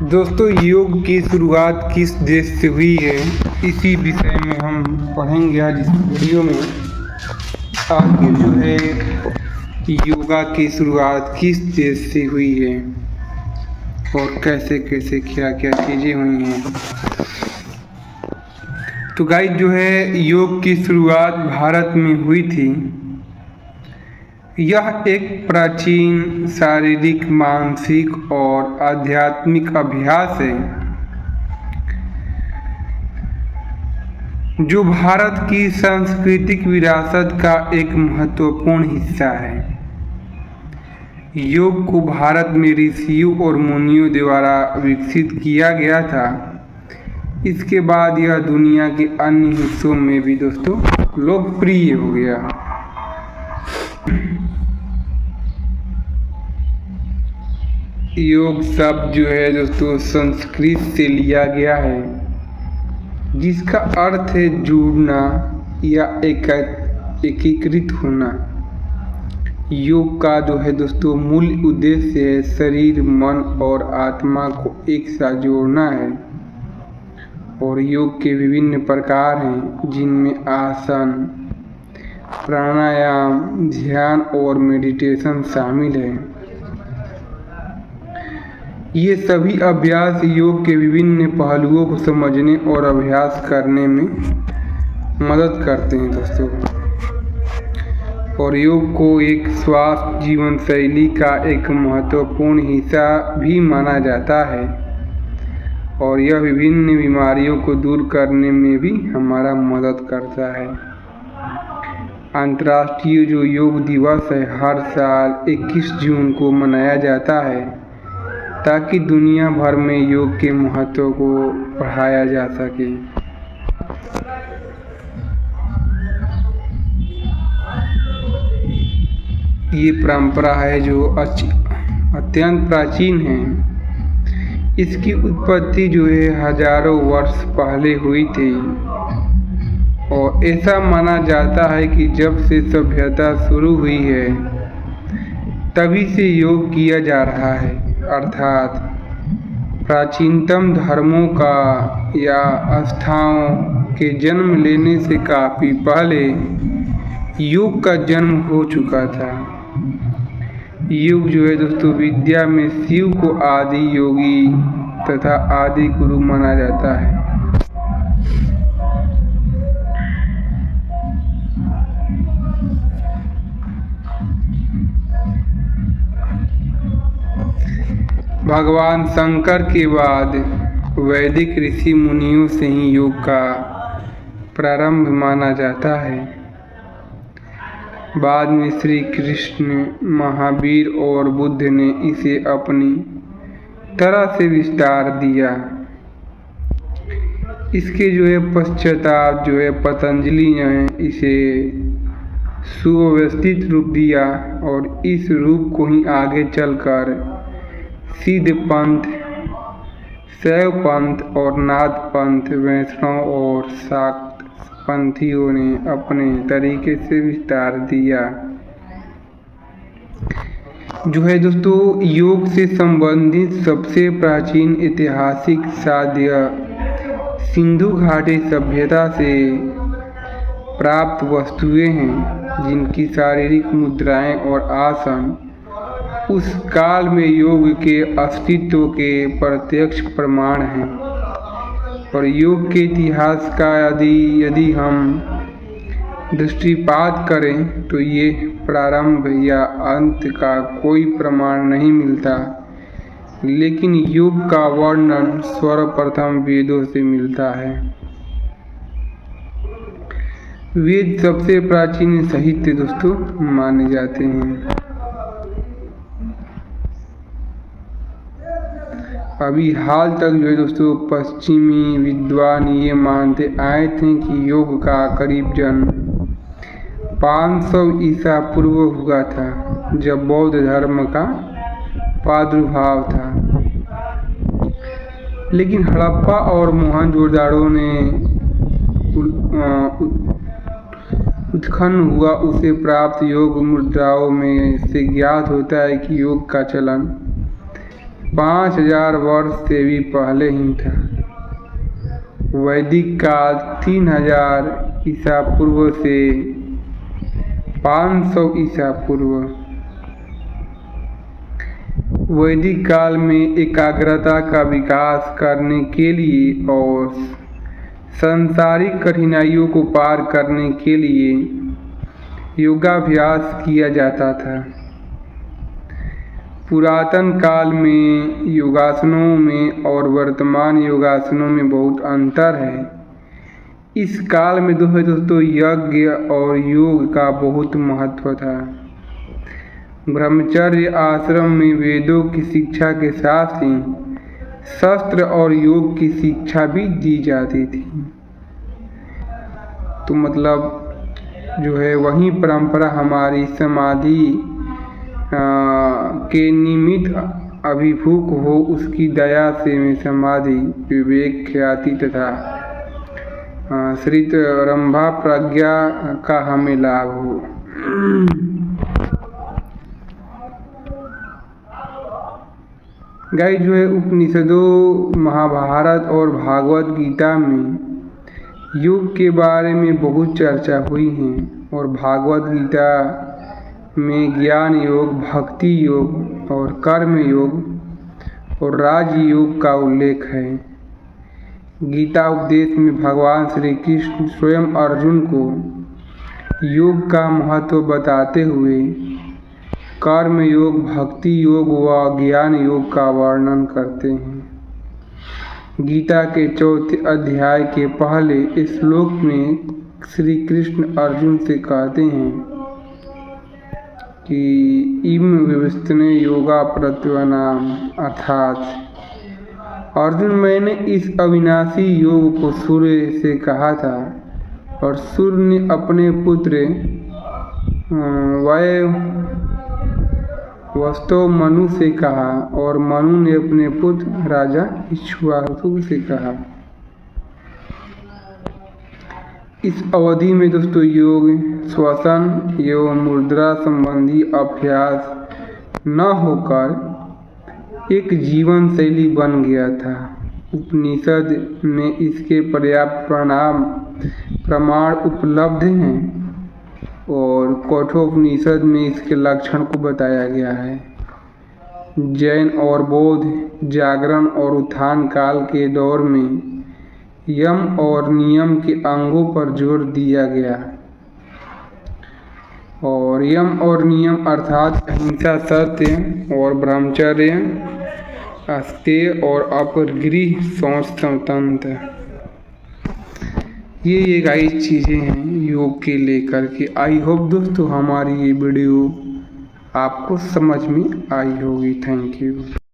दोस्तों, योग की शुरुआत किस देश से हुई है, इसी विषय में हम पढ़ेंगे आज इस वीडियो में। आखिर जो है योगा की शुरुआत किस देश से हुई है और कैसे कैसे क्या क्या चीज़ें हुई हैं। तो गाइस, जो है योग की शुरुआत भारत में हुई थी। यह एक प्राचीन शारीरिक, मानसिक और आध्यात्मिक अभ्यास है जो भारत की सांस्कृतिक विरासत का एक महत्वपूर्ण हिस्सा है। योग को भारत में ऋषियों और मुनियों द्वारा विकसित किया गया था। इसके बाद यह दुनिया के अन्य हिस्सों में भी दोस्तों लोकप्रिय हो गया। योग शब्द जो है दोस्तों संस्कृत से लिया गया है, जिसका अर्थ है जुड़ना या एकीकृत होना। योग का जो है दोस्तों मूल उद्देश्य है शरीर, मन और आत्मा को एक साथ जोड़ना है। और योग के विभिन्न प्रकार हैं, जिनमें आसन, प्राणायाम, ध्यान और मेडिटेशन शामिल है। ये सभी अभ्यास योग के विभिन्न पहलुओं को समझने और अभ्यास करने में मदद करते हैं दोस्तों। और योग को एक स्वस्थ जीवन शैली का एक महत्वपूर्ण हिस्सा भी माना जाता है और यह विभिन्न बीमारियों को दूर करने में भी हमारा मदद करता है। अंतर्राष्ट्रीय जो योग दिवस है हर साल 21 जून को मनाया जाता है, ताकि दुनिया भर में योग के महत्व को बढ़ाया जा सके। ये परंपरा है जो अत्यंत प्राचीन है। इसकी उत्पत्ति जो है हजारों वर्ष पहले हुई थी और ऐसा माना जाता है कि जब से सभ्यता शुरू हुई है तभी से योग किया जा रहा है। अर्थात प्राचीनतम धर्मों का या आस्थाओं के जन्म लेने से काफ़ी पहले योग का जन्म हो चुका था। योग जो है दोस्तों विद्या में शिव को आदि योगी तथा आदि गुरु माना जाता है। भगवान शंकर के बाद वैदिक ऋषि मुनियों से ही योग का प्रारंभ माना जाता है। बाद में श्री कृष्ण, महावीर और बुद्ध ने इसे अपनी तरह से विस्तार दिया। इसके जो है पश्चाताप जो है पतंजलि ने इसे सुव्यवस्थित रूप दिया और इस रूप को ही आगे चलकर सिद्ध पंथ, शैव पंथ और नाथ पंथ, वैष्णव और शाक्त पंथियों ने अपने तरीके से विस्तार दिया। जो है दोस्तों योग से संबंधित सबसे प्राचीन ऐतिहासिक साक्ष्य सिंधु घाटी सभ्यता से प्राप्त वस्तुएं हैं, जिनकी शारीरिक मुद्राएं और आसन उस काल में योग के अस्तित्व के प्रत्यक्ष प्रमाण हैं। और योग के इतिहास का यदि हम दृष्टिपात करें तो ये प्रारंभ या अंत का कोई प्रमाण नहीं मिलता, लेकिन योग का वर्णन सर्वप्रथम वेदों से मिलता है। वेद सबसे प्राचीन साहित्य दोस्तों माने जाते हैं। अभी हाल तक जो है दोस्तों पश्चिमी विद्वान ये मानते आए थे कि योग का करीब जन्म 500 ईसा पूर्व हुआ था, जब बौद्ध धर्म का प्रादुर्भाव था। लेकिन हड़प्पा और मोहनजोदड़ो ने उत्खनन हुआ उसे प्राप्त योग मुद्राओं में से ज्ञात होता है कि योग का चलन 5000 वर्ष से भी पहले ही था। वैदिक काल 3000 ईसा पूर्व से 500 ईसा पूर्व। वैदिक काल में एकाग्रता का विकास करने के लिए और सांसारिक कठिनाइयों को पार करने के लिए योगाभ्यास किया जाता था। पुरातन काल में योगासनों में और वर्तमान योगासनों में बहुत अंतर है। इस काल में दोस्तों यज्ञ और योग का बहुत महत्व था। ब्रह्मचर्य आश्रम में वेदों की शिक्षा के साथ ही शस्त्र और योग की शिक्षा भी दी जाती थी। तो मतलब जो है वही परंपरा हमारी समाधि के निमित्त अभिभूत हो, उसकी दया से में समाधि विवेक ख्याति तथा श्रित रंभा प्रज्ञा का हमें लाभ हो। गाइस जो है उपनिषदों, महाभारत और भागवत गीता में योग के बारे में बहुत चर्चा हुई है और भागवत गीता में ज्ञान योग, भक्ति योग और कर्म योग और राजयोग का उल्लेख है। गीता उपदेश में भगवान श्री कृष्ण स्वयं अर्जुन को योग का महत्व बताते हुए कर्म योग, भक्ति योग व ज्ञान योग का वर्णन करते हैं। गीता के 4थे अध्याय के पहले श्लोक में श्री कृष्ण अर्जुन से कहते हैं कि इम विवस्त्ने योगा प्रत्यवनाम, अर्थात अर्जुन मैंने इस अविनाशी योग को सूर्य से कहा था और सूर्य ने अपने पुत्र वस्तु मनु से कहा और मनु ने अपने पुत्र राजा इक्ष्वाकु से कहा। इस अवधि में दोस्तों योग, श्वसन एवं मुद्रा संबंधी अभ्यास न होकर एक जीवन शैली बन गया था। उपनिषद में इसके पर्याप्त प्रमाण उपलब्ध हैं और कठोपनिषद में इसके लक्षण को बताया गया है। जैन और बौद्ध जागरण और उत्थान काल के दौर में यम और नियम के अंगों पर जोर दिया गया और यम और नियम अर्थात अहिंसा, सत्य और ब्रह्मचर्य, अस्तेय और अपरिग्रह, सोच स्वतंत्र, ये गाइस चीज़ें हैं योग के लेकर के। आई होप दोस्तों हमारी ये वीडियो आपको समझ में आई होगी। Thank you.